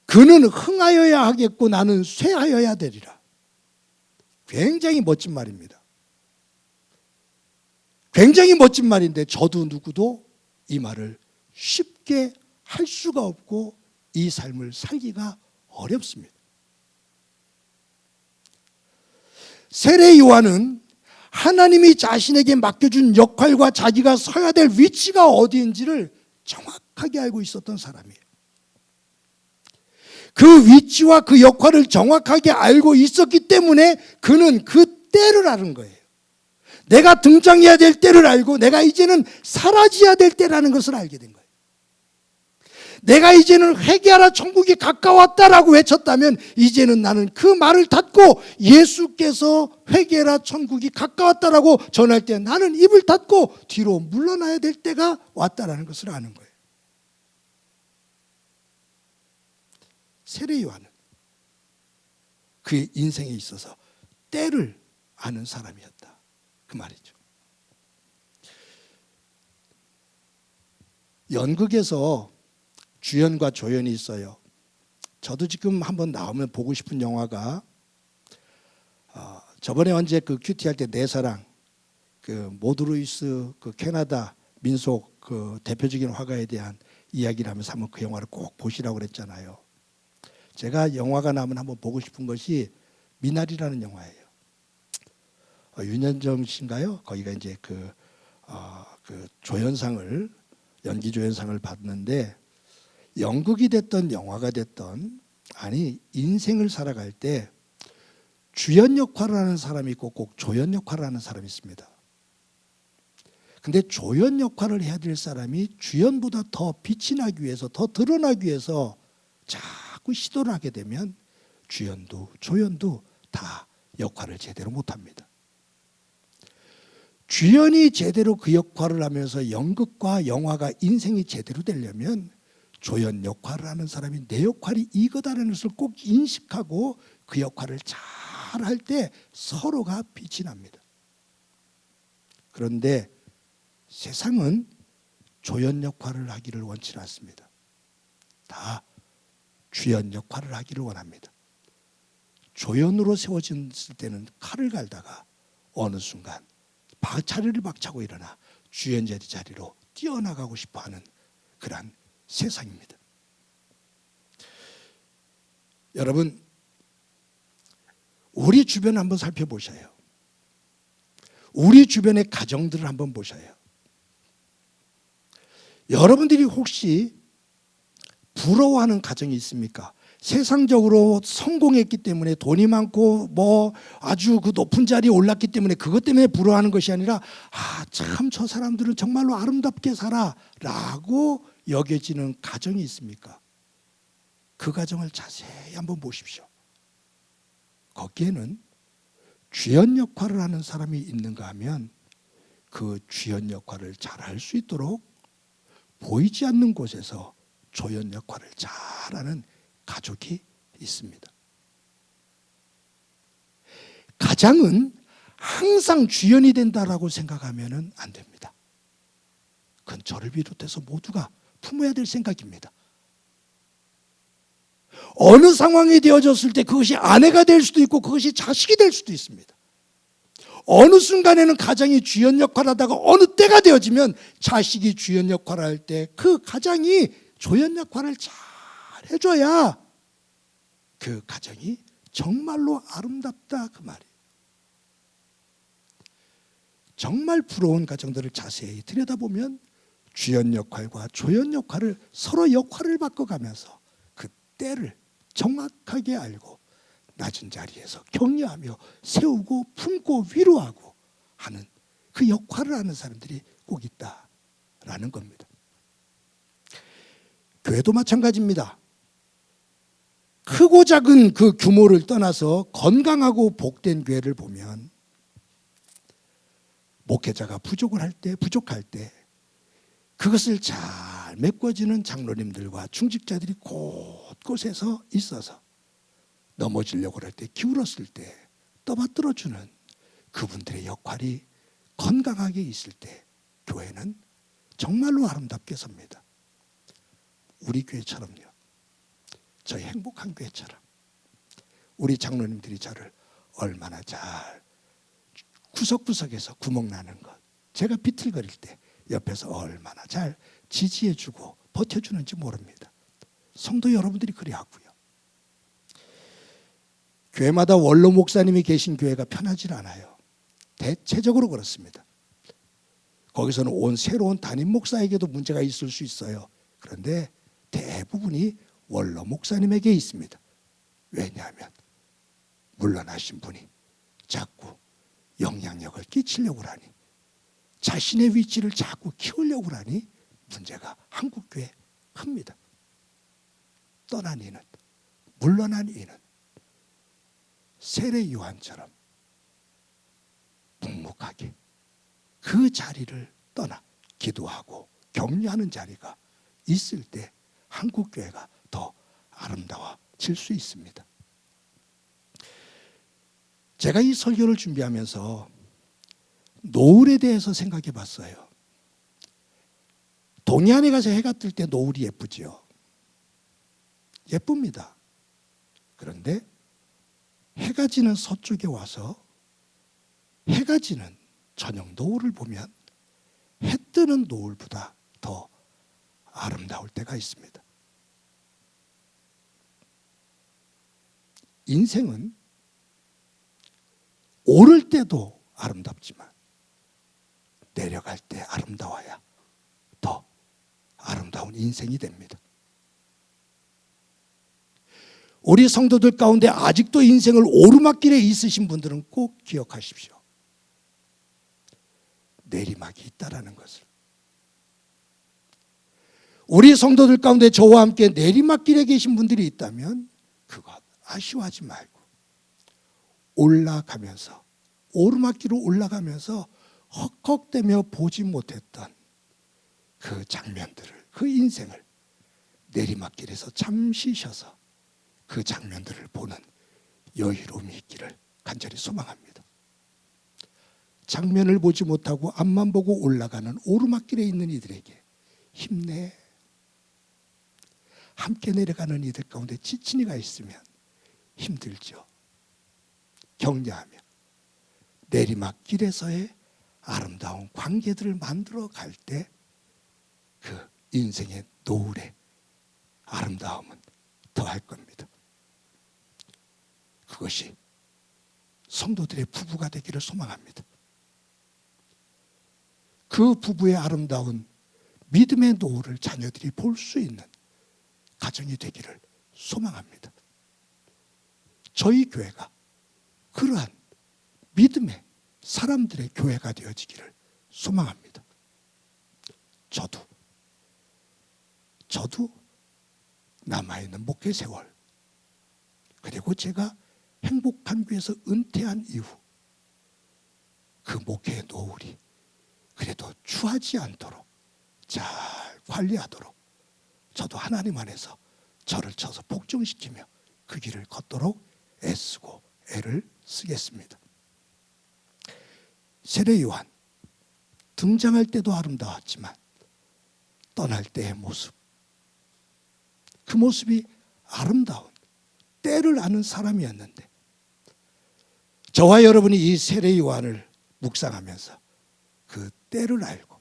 그는 흥하여야 하겠고 나는 쇠하여야 되리라. 굉장히 멋진 말입니다. 굉장히 멋진 말인데 저도 누구도 이 말을 쉽게 할 수가 없고 이 삶을 살기가 어렵습니다. 세례 요한은 하나님이 자신에게 맡겨준 역할과 자기가 서야 될 위치가 어디인지를 정확하게 알고 있었던 사람이에요. 그 위치와 그 역할을 정확하게 알고 있었기 때문에 그는 그 때를 아는 거예요. 내가 등장해야 될 때를 알고 내가 이제는 사라져야 될 때라는 것을 알게 된 거예요. 내가 이제는 회개하라 천국이 가까웠다라고 외쳤다면 이제는 나는 그 말을 닫고 예수께서 회개하라 천국이 가까웠다라고 전할 때 나는 입을 닫고 뒤로 물러나야 될 때가 왔다라는 것을 아는 거예요. 세례 요한은 그의 인생에 있어서 때를 아는 사람이었다, 그 말이죠. 연극에서 주연과 조연이 있어요. 저도 지금 한번 나오면 보고 싶은 영화가 저번에 언제 그 큐티 할 때 내 사랑, 그 모드루이스 그 캐나다 민속 그 대표적인 화가에 대한 이야기를 하면서 한번 그 영화를 꼭 보시라고 그랬잖아요. 제가 영화가 나오면 한번 보고 싶은 것이 미나리라는 영화예요. 윤현정 씨인가요? 거기가 이제 그 조연상을, 연기 조연상을 받는데 연극이 됐던 영화가 됐던, 아니 인생을 살아갈 때 주연 역할을 하는 사람이 있고 꼭 조연 역할을 하는 사람이 있습니다. 근데 조연 역할을 해야 될 사람이 주연보다 더 빛이 나기 위해서, 더 드러나기 위해서 자꾸 시도를 하게 되면 주연도 조연도 다 역할을 제대로 못합니다. 주연이 제대로 그 역할을 하면서 연극과 영화가 인생이 제대로 되려면 조연 역할을 하는 사람이 내 역할이 이거다라는 것을 꼭 인식하고 그 역할을 잘 할 때 서로가 빛이 납니다. 그런데 세상은 조연 역할을 하기를 원치 않습니다. 다 주연 역할을 하기를 원합니다. 조연으로 세워졌을 때는 칼을 갈다가 어느 순간 자리를 박차고 일어나 주연 자리로 뛰어나가고 싶어하는 그러한 세상입니다. 여러분, 우리 주변을 한번 살펴보셔요. 우리 주변의 가정들을 한번 보셔요. 여러분들이 혹시 부러워하는 가정이 있습니까? 세상적으로 성공했기 때문에, 돈이 많고 뭐 아주 그 높은 자리에 올랐기 때문에 그것 때문에 부러워하는 것이 아니라 참 저 사람들은 정말로 아름답게 살아 라고 여겨지는 가정이 있습니까? 그 가정을 자세히 한번 보십시오. 거기에는 주연 역할을 하는 사람이 있는가 하면 그 주연 역할을 잘할 수 있도록 보이지 않는 곳에서 조연 역할을 잘하는 가족이 있습니다. 가장은 항상 주연이 된다라고 생각하면 안 됩니다. 그건 저를 비롯해서 모두가 품어야 될 생각입니다. 어느 상황이 되어졌을 때 그것이 아내가 될 수도 있고 그것이 자식이 될 수도 있습니다. 어느 순간에는 가장이 주연 역할을 하다가 어느 때가 되어지면 자식이 주연 역할을 할 때 그 가장이 조연 역할을 잘 해줘야 그 가정이 정말로 아름답다 그 말이에요. 정말 부러운 가정들을 자세히 들여다보면 주연 역할과 조연 역할을 서로 역할을 바꿔가면서 그 때를 정확하게 알고 낮은 자리에서 격려하며 세우고 품고 위로하고 하는 그 역할을 하는 사람들이 꼭 있다라는 겁니다. 교회도 마찬가지입니다. 크고 작은 그 규모를 떠나서 건강하고 복된 교회를 보면 목회자가 부족할 때 그것을 잘 메꿔주는 장로님들과 중직자들이 곳곳에서 있어서 넘어지려고 할 때 기울었을 때 떠받들어주는 그분들의 역할이 건강하게 있을 때 교회는 정말로 아름답게 섭니다. 우리 교회처럼요. 저희 행복한 교회처럼 우리 장로님들이 저를 얼마나 잘 구석구석에서 구멍 나는 것 제가 비틀거릴 때 옆에서 얼마나 잘 지지해주고 버텨주는지 모릅니다. 성도 여러분들이 그리 하고요. 교회마다 원로 목사님이 계신 교회가 편하질 않아요. 대체적으로 그렇습니다. 거기서는 온 새로운 담임 목사에게도 문제가 있을 수 있어요. 그런데 대부분이 원로 목사님에게 있습니다. 왜냐하면 물러나신 분이 자꾸 영향력을 끼치려고 하니 자신의 위치를 자꾸 키우려고 하니 문제가 한국교회에 큽니다. 떠난 이는 물러난 이는 세례 요한처럼 묵묵하게 그 자리를 떠나 기도하고 격려하는 자리가 있을 때 한국교회가 더 아름다워질 수 있습니다. 제가 이 설교를 준비하면서 노을에 대해서 생각해 봤어요. 동해안에 가서 해가 뜰 때 노을이 예쁘지요. 예쁩니다. 그런데 해가 지는 서쪽에 와서 해가 지는 저녁 노을을 보면 해 뜨는 노을보다 더 아름다울 때가 있습니다. 인생은 오를 때도 아름답지만 내려갈 때 아름다워야 더 아름다운 인생이 됩니다. 우리 성도들 가운데 아직도 인생을 오르막길에 있으신 분들은 꼭 기억하십시오. 내리막이 있다라는 것을. 우리 성도들 가운데 저와 함께 내리막길에 계신 분들이 있다면 그것 아쉬워하지 말고 올라가면서 오르막길로 올라가면서 헉헉대며 보지 못했던 그 장면들을 그 인생을 내리막길에서 잠시 쉬어서 그 장면들을 보는 여유로움이 있기를 간절히 소망합니다. 장면을 보지 못하고 앞만 보고 올라가는 오르막길에 있는 이들에게 힘내. 함께 내려가는 이들 가운데 지친 이가 있으면 힘들죠. 격려하며 내리막길에서의 아름다운 관계들을 만들어 갈 때 그 인생의 노을의 아름다움은 더할 겁니다. 그것이 성도들의 부부가 되기를 소망합니다. 그 부부의 아름다운 믿음의 노을을 자녀들이 볼 수 있는 가정이 되기를 소망합니다. 저희 교회가 그러한 믿음의 사람들의 교회가 되어지기를 소망합니다. 저도 남아있는 목회 세월 그리고 제가 행복한 교회에서 은퇴한 이후 그 목회의 노을이 그래도 추하지 않도록 잘 관리하도록 저도 하나님 안에서 저를 쳐서 복종시키며 그 길을 걷도록 애쓰고 애를 쓰겠습니다. 세례 요한 등장할 때도 아름다웠지만 떠날 때의 모습 그 모습이 아름다운 때를 아는 사람이었는데, 저와 여러분이 이 세례 요한을 묵상하면서 그 때를 알고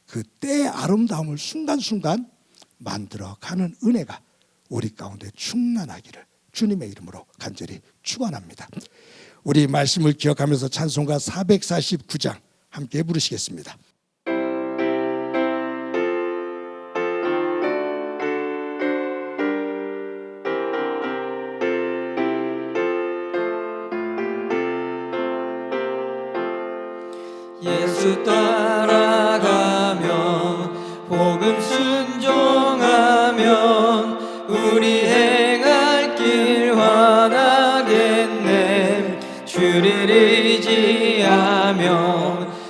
그 때의 아름다움을 순간순간 만들어가는 은혜가 우리 가운데 충만하기를 주님의 이름으로 간절히 축원합니다. 우리 말씀을 기억하면서 찬송가 449장 함께 부르시겠습니다. 예수 따라가며 복음 순종하면 우리 행할 길 환하겠네. 주를 의지하며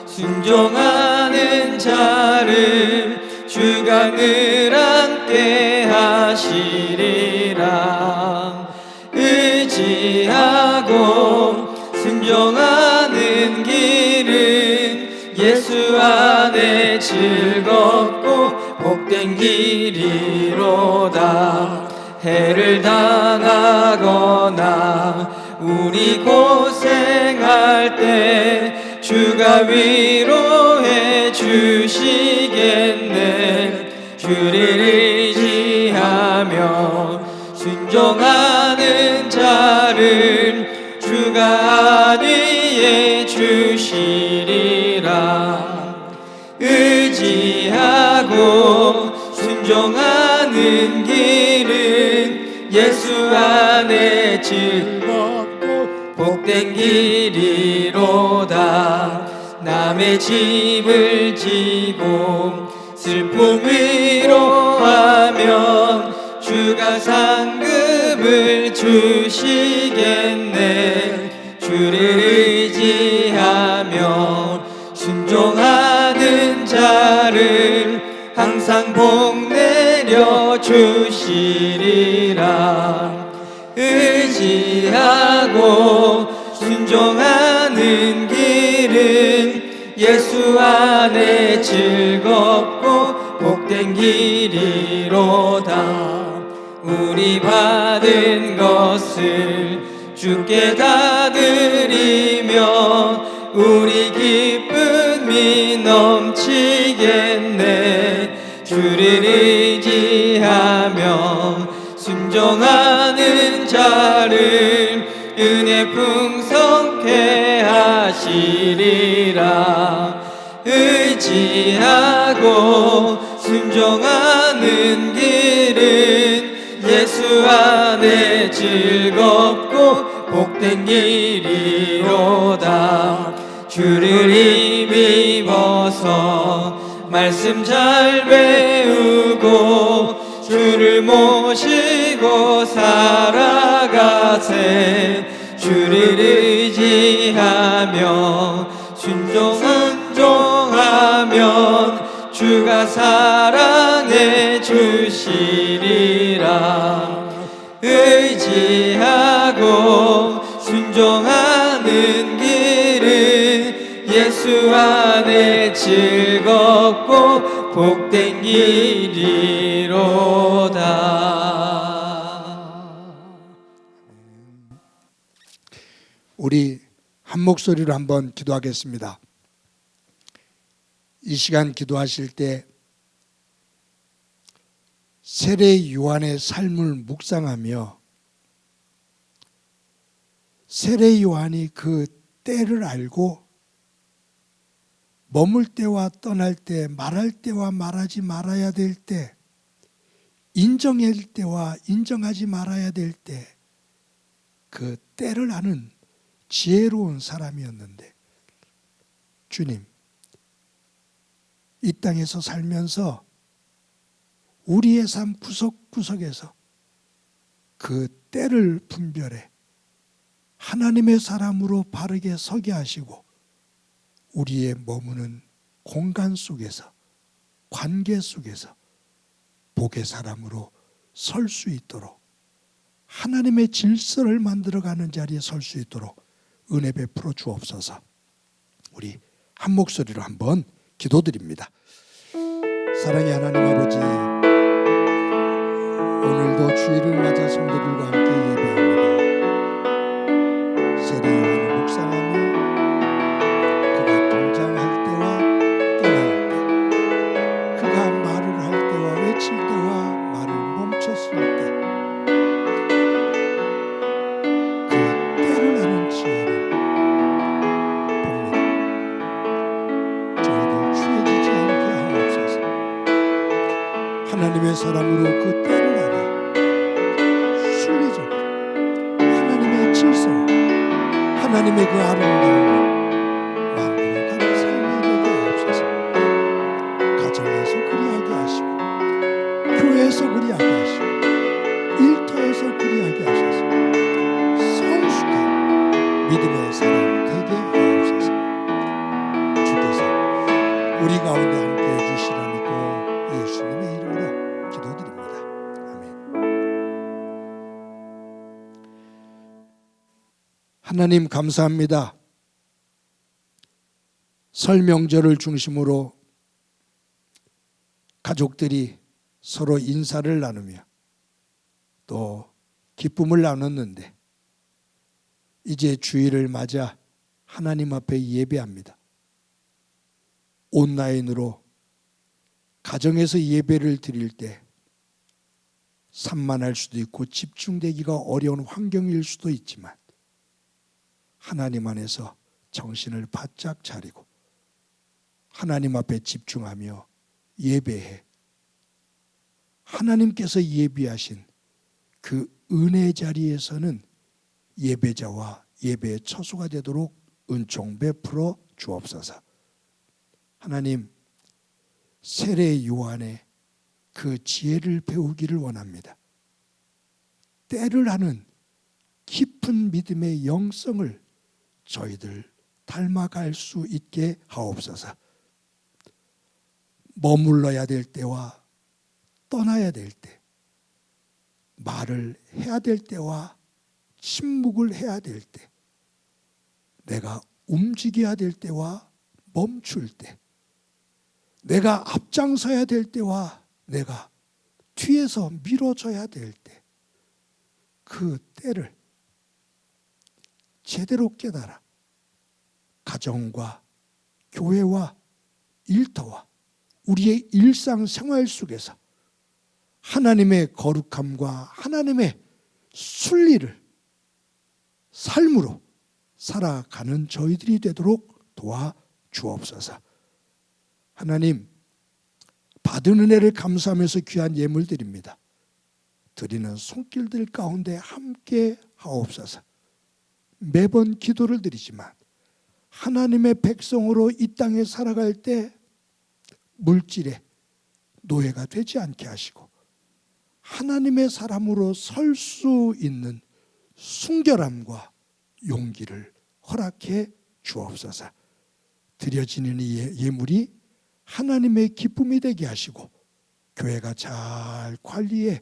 순종하는 자를 주가 늘 함께 하시리라. 의지하고 순종하는 길은 예수 안에 즐겁고 복된 길이로다. 해를 당하거나 우리 고생할 때 주가 위로해 주시겠네. 주를 의지하며 순종하는 자를 주가 안위해 주시리라. 의지하고 순종하는 길은 예수 안에 즐겁고 복된 길이로다. 남의 집을 지고 슬픔 위로하면 주가 상급을 주시겠네. 주를 의지하며 순종하는 자를 항상 복 내려 주시리라. 의지하고 순종하는 길은 예수 안에 즐겁고 복된 길이로다. 우리 받은 것을 주께 다 드리며 우리 기쁨이 넘치겠네. 주를 의지하며 순종하는 자를 은혜 풍성케 하시리라. 의지하고 순종하는 길은 예수 안에 즐겁고 복된 길이로다. 주를 힘입어서 말씀 잘 배우고 주를 모시고 살아가세. 주를 의지하며 순종하면 주가 사랑해 주시리라. 의지하고 순종하는 길은 예수 안에 즐겁고 복된 길이로다. 우리 한 목소리로 한번 기도하겠습니다. 이 시간 기도하실 때 세례 요한의 삶을 묵상하며 세례 요한이 그 때를 알고 머물 때와 떠날 때, 말할 때와 말하지 말아야 될 때, 인정할 때와 인정하지 말아야 될 때, 그 때를 아는 지혜로운 사람이었는데, 주님, 이 땅에서 살면서 우리의 삶 구석구석에서 그 때를 분별해 하나님의 사람으로 바르게 서게 하시고 우리의 머무는 공간 속에서, 관계 속에서 복의 사람으로 설 수 있도록, 하나님의 질서를 만들어가는 자리에 설 수 있도록 은혜 베풀어 주옵소서. 우리 한 목소리로 한번 기도드립니다. 사랑의 하나님 아버지, 오늘도 주일을 맞아 성도들과 함께 예배합니다. 세례 요한을 묵상하며 그가 등장할 때와 떠날 때, 그가 말을 할 때와 외칠 때와 말을 멈췄을 때, 그 때를 아는 지혜를 봅니다. 저희들 취해지지 않게 하옵소서. 하나님의 사람으로 그 때를 알아 순리적으로 하나님의 질서와 하나님의 그 아름다움을 만들어가는 삶이 되게 하옵소서. 가정에서 그리하게 하시고, 교회에서 그리하게 하시고, 일터에서 그리하게 하셔서 성숙한 믿음의 사람 되게 하옵소서. 주께서 우리 가운데 함께해 주시라 믿고 예수님의 이름으로 기도드립니다. 아멘. 하나님 감사합니다. 설 명절을 중심으로 가족들이 서로 인사를 나누며 또 기쁨을 나눴는데, 이제 주일을 맞아 하나님 앞에 예배합니다. 온라인으로 가정에서 예배를 드릴 때 산만할 수도 있고 집중되기가 어려운 환경일 수도 있지만, 하나님 안에서 정신을 바짝 차리고 하나님 앞에 집중하며 예배해 하나님께서 예비하신 그 은혜 자리에서는 예배자와 예배의 처소가 되도록 은총 베풀어 주옵소서. 하나님, 세례 요한의 그 지혜를 배우기를 원합니다. 때를 아는 깊은 믿음의 영성을 저희들 닮아갈 수 있게 하옵소서. 머물러야 될 때와 떠나야 될 때, 말을 해야 될 때와 침묵을 해야 될 때, 내가 움직여야 될 때와 멈출 때, 내가 앞장서야 될 때와 내가 뒤에서 밀어줘야 될 때, 그 때를 제대로 깨달아 가정과 교회와 일터와 우리의 일상생활 속에서 하나님의 거룩함과 하나님의 순리를 삶으로 살아가는 저희들이 되도록 도와 주옵소서. 하나님, 받은 은혜를 감사하면서 귀한 예물 드립니다. 드리는 손길들 가운데 함께 하옵소서. 매번 기도를 드리지만 하나님의 백성으로 이 땅에 살아갈 때 물질의 노예가 되지 않게 하시고, 하나님의 사람으로 설 수 있는 순결함과 용기를 허락해 주옵소서. 드려지는 이 예물이 하나님의 기쁨이 되게 하시고, 교회가 잘 관리해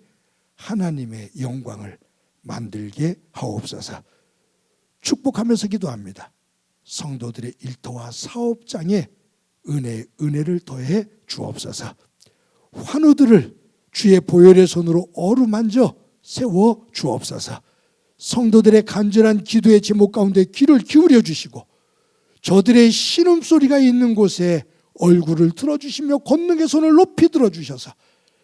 하나님의 영광을 만들게 하옵소서. 축복하면서 기도합니다. 성도들의 일터와 사업장에 은혜를 더해 주옵소서. 환우들을 주의 보혈의 손으로 어루만져 세워 주옵소서. 성도들의 간절한 기도의 제목 가운데 귀를 기울여 주시고, 저들의 신음소리가 있는 곳에 얼굴을 들어주시며 권능의 손을 높이 들어주셔서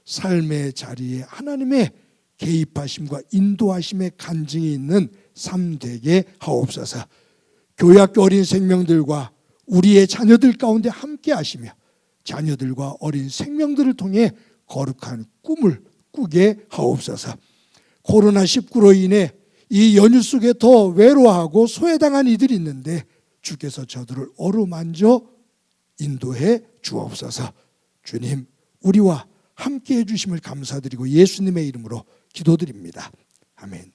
삶의 자리에 하나님의 개입하심과 인도하심의 간증이 있는 삶 되게 하옵소서. 교회학교 어린 생명들과 우리의 자녀들 가운데 함께 하시며 자녀들과 어린 생명들을 통해 거룩한 꿈을 꾸게 하옵소서. 코로나19로 인해 이 연휴 속에 더 외로워하고 소외당한 이들이 있는데 주께서 저들을 어루만져 인도해 주옵소서. 주님, 우리와 함께 해주심을 감사드리고 예수님의 이름으로 기도드립니다. 아멘.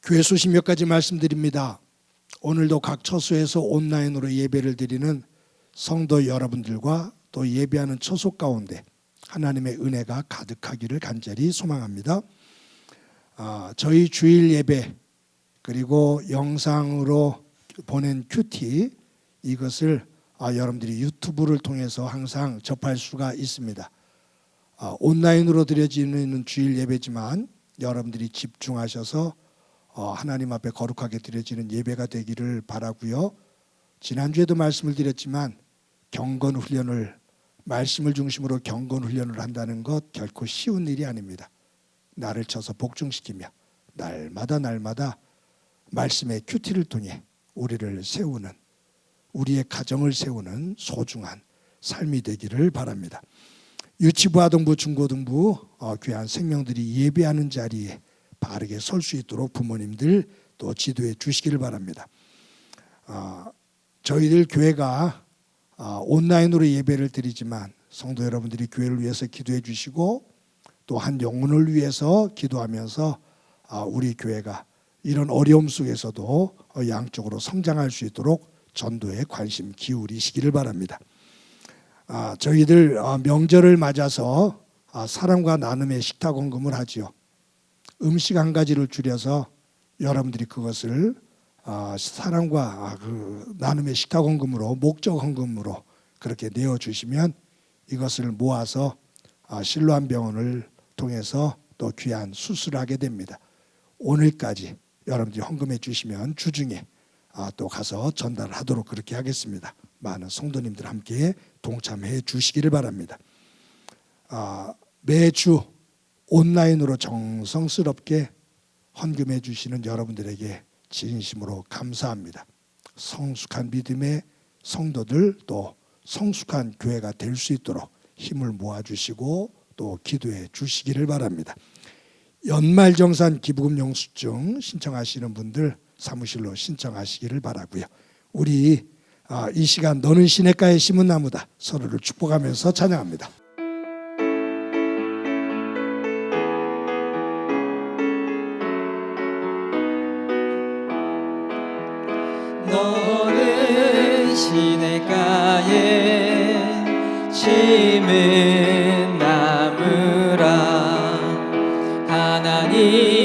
교회 소식 몇 가지 말씀드립니다. 오늘도 각 처소에서 온라인으로 예배를 드리는 성도 여러분들과 또 예배하는 처소 가운데 하나님의 은혜가 가득하기를 간절히 소망합니다. 저희 주일 예배 그리고 영상으로 보낸 큐티, 이것을 여러분들이 유튜브를 통해서 항상 접할 수가 있습니다. 온라인으로 드려지는 주일 예배지만 여러분들이 집중하셔서 하나님 앞에 거룩하게 드려지는 예배가 되기를 바라고요. 지난주에도 말씀을 드렸지만 경건 훈련을, 말씀을 중심으로 경건 훈련을 한다는 것 결코 쉬운 일이 아닙니다. 나를 쳐서 복종시키며 날마다 말씀의 큐티를 통해 우리를 세우는, 우리의 가정을 세우는 소중한 삶이 되기를 바랍니다. 유치부, 아동부, 중고등부 귀한 생명들이 예배하는 자리에 바르게 설 수 있도록 부모님들 또 지도해 주시기를 바랍니다. 저희들 교회가 온라인으로 예배를 드리지만 성도 여러분들이 교회를 위해서 기도해 주시고 또 한 영혼을 위해서 기도하면서 우리 교회가 이런 어려움 속에서도 양쪽으로 성장할 수 있도록 전도에 관심 기울이시기를 바랍니다. 저희들 명절을 맞아서 사랑과 나눔의 식탁 헌금을 하지요. 음식 한 가지를 줄여서 여러분들이 그것을 사랑과 나눔의 식탁 헌금으로, 목적 헌금으로 그렇게 내어주시면 이것을 모아서 실로암 병원을 통해서 또 귀한 수술을 하게 됩니다. 오늘까지 여러분들이 헌금해 주시면 주중에 또 가서 전달하도록 그렇게 하겠습니다. 많은 성도님들 함께 동참해 주시기를 바랍니다. 매주 온라인으로 정성스럽게 헌금해 주시는 여러분들에게 진심으로 감사합니다. 성숙한 믿음의 성도들 또 성숙한 교회가 될 수 있도록 힘을 모아주시고 또 기도해 주시기를 바랍니다. 연말정산 기부금 영수증 신청하시는 분들 사무실로 신청하시기를 바라고요. 우리 이 시간 너는 시냇가에 심은 나무다 서로를 축복하면서 찬양합니다. 너는 시냇가에 심은 나무라 하나님의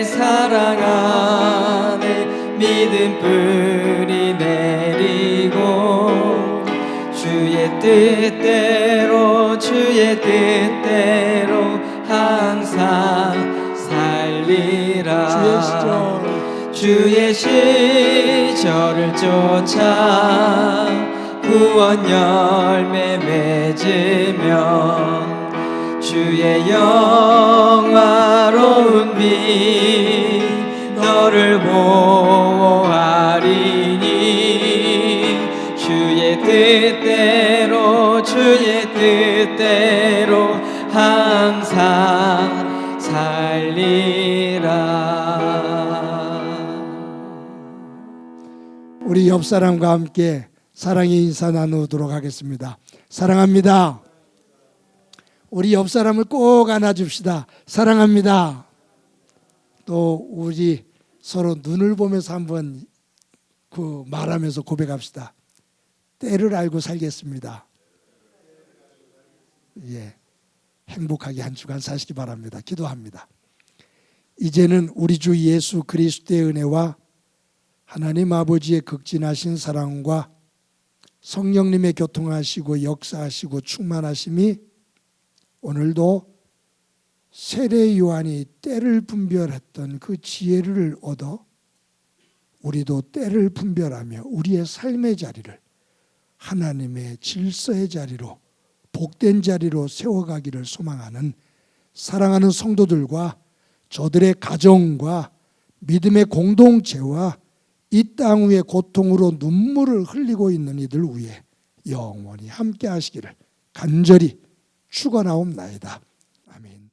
사랑 안에 믿음 뿌리 내리고 주의 뜻대로 항상 살리라. 주의 시절을 쫓아 구원 열매 맺으며 주의 영화로운 빛 너를 보호하리니 주의 뜻대로 항상 살리라. 우리 옆 사람과 함께 사랑의 인사 나누도록 하겠습니다. 사랑합니다. 우리 옆 사람을 꼭 안아줍시다. 사랑합니다. 또 우리 서로 눈을 보면서 한번 말하면서 고백합시다. 때를 알고 살겠습니다. 예, 행복하게 한 주간 사시기 바랍니다. 기도합니다. 이제는 우리 주 예수 그리스도의 은혜와 하나님 아버지의 극진하신 사랑과 성령님의 교통하시고 역사하시고 충만하심이 오늘도 세례 요한이 때를 분별했던 그 지혜를 얻어 우리도 때를 분별하며 우리의 삶의 자리를 하나님의 질서의 자리로 복된 자리로 세워가기를 소망하는 사랑하는 성도들과 저들의 가정과 믿음의 공동체와 이 땅 위에 고통으로 눈물을 흘리고 있는 이들 위에 영원히 함께 하시기를 간절히 축원하옵나이다. 아멘.